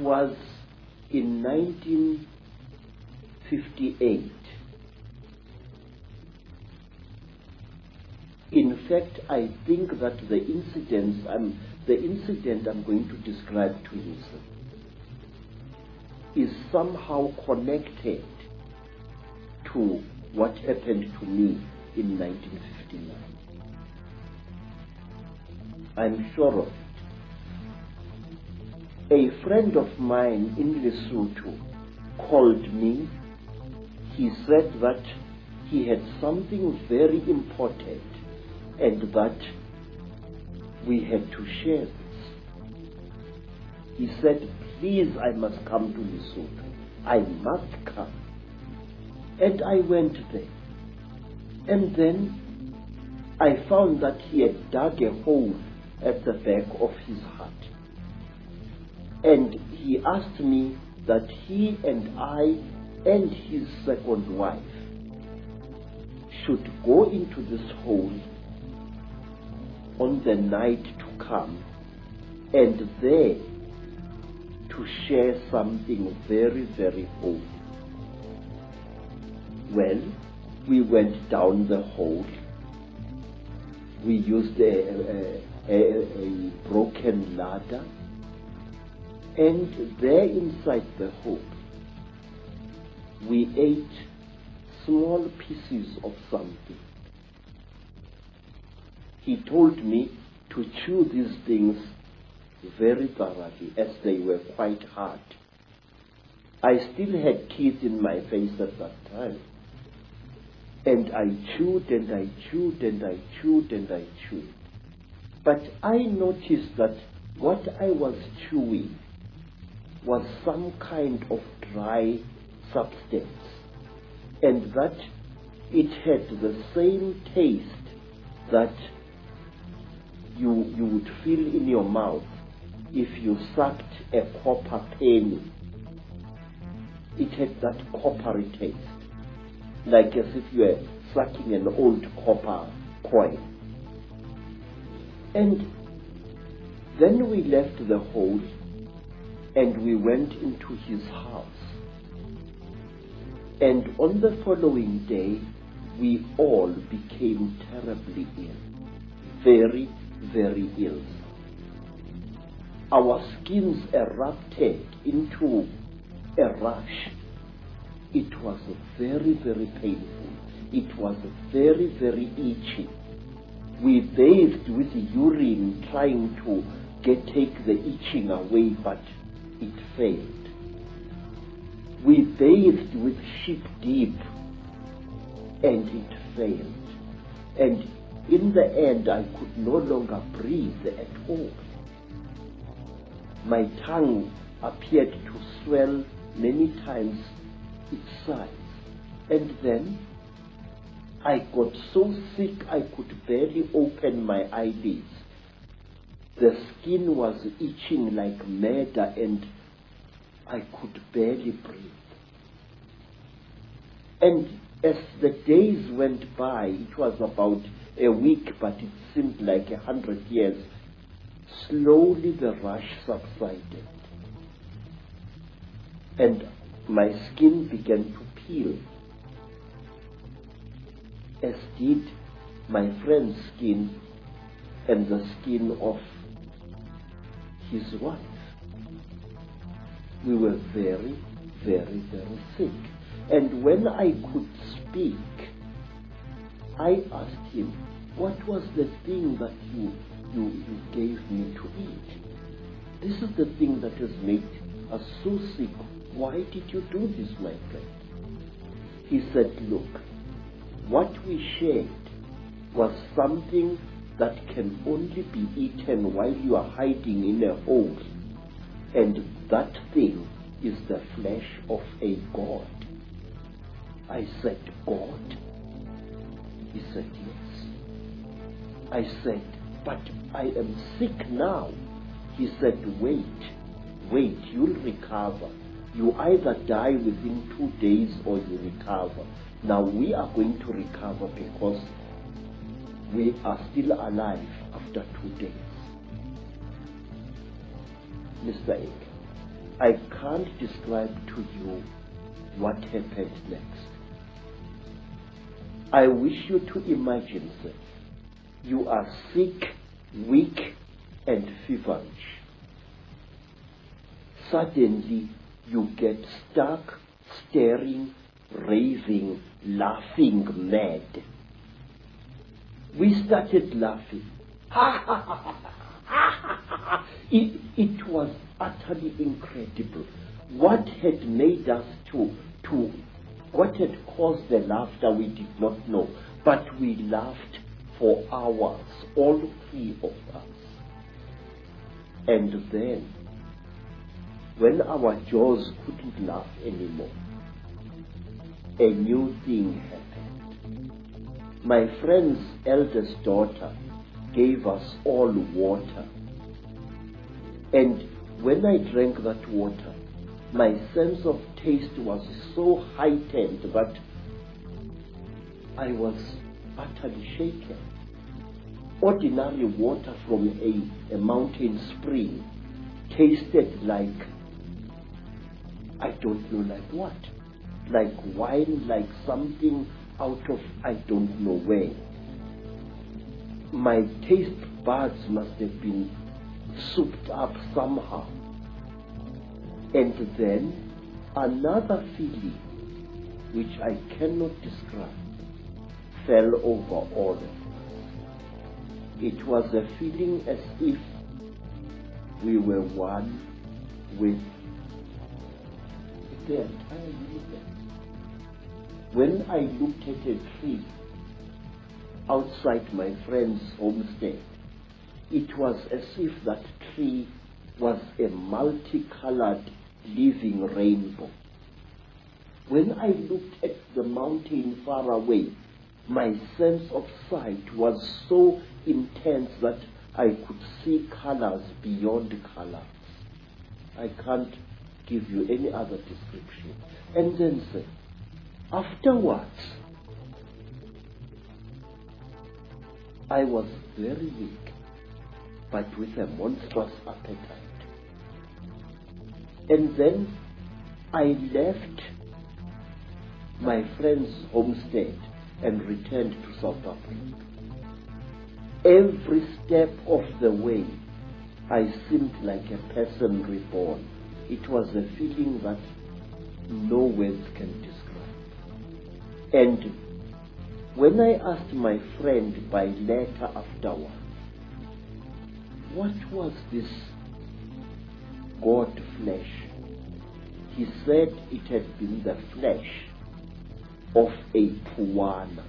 was in 1958. In fact, I think that the incident I'm going to describe to you is somehow connected to what happened to me in 1959. I'm sure of it. A friend of mine in Lesotho called me. He said that he had something very important and that we had to share this. He said, please, I must come to Lesotho. I must come. And I went there. And then I found that he had dug a hole at the back of his hut. And he asked me that he and I and his second wife should go into this hole on the night to come and there to share something very, very holy. Well, we went down the hole. We used a broken ladder, and there inside the hole we ate small pieces of something. He told me to chew these things very thoroughly, as they were quite hard. I still had teeth in my face at that time. And I chewed and I chewed and I chewed and I chewed. But I noticed that what I was chewing was some kind of dry substance, and that it had the same taste that you would feel in your mouth if you sucked a copper penny. It had that coppery taste, like as if you were sucking an old copper coin. And then we left the hole and we went into his house. And on the following day, we all became terribly ill. Very, very ill. Our skins erupted into a rash. It was very, very painful. It was very, very itchy. We bathed with urine trying to take the itching away, but it failed. We bathed with sheep dip, and it failed. And in the end, I could no longer breathe at all. My tongue appeared to swell many times its size. And then I got so sick I could barely open my eyelids. The skin was itching like mad and I could barely breathe. And as the days went by, it was about a week, but it seemed like 100 years, slowly the rash subsided. And my skin began to peel, as did my friend's skin and the skin of his wife. We were very, very, very sick. And when I could speak, I asked him, what was the thing that you gave me to eat? This is the thing that has made us so sick. Why did you do this, my friend? He said, look, what we shared was something that can only be eaten while you are hiding in a hole. And that thing is the flesh of a god. I said, God? He said, yes. I said, but I am sick now. He said, wait, you'll recover. You either die within 2 days or you recover. Now we are going to recover because we are still alive after 2 days. Mr. Ek, I can't describe to you what happened next. I wish you to imagine, sir, you are sick, weak, and feverish. Suddenly, you get stuck, staring, raving, laughing mad. We started laughing. It was utterly incredible. What had made us what had caused the laughter we did not know, but we laughed for hours, all three of us. And then, when our jaws couldn't laugh anymore, a new thing happened. My friend's eldest daughter gave us all water. And when I drank that water, my sense of taste was so heightened that I was utterly shaken. Ordinary water from a mountain spring tasted like, I don't know like what, like wine, like something out of I don't know where. My taste buds must have been souped up somehow. And then another feeling, which I cannot describe, fell over all of us. It was a feeling as if we were one with the entire universe. When I looked at a tree outside my friend's homestead, it was as if that tree was a multicolored living rainbow. When I looked at the mountain far away, my sense of sight was so intense that I could see colors beyond colors. I can't give you any other description. And then say, afterwards, I was very weak, but with a monstrous appetite. And then I left my friend's homestead and returned to South Africa. Every step of the way, I seemed like a person reborn. It was a feeling that no words can describe. And when I asked my friend by letter afterwards, what was this God flesh? He said it had been the flesh of a puana.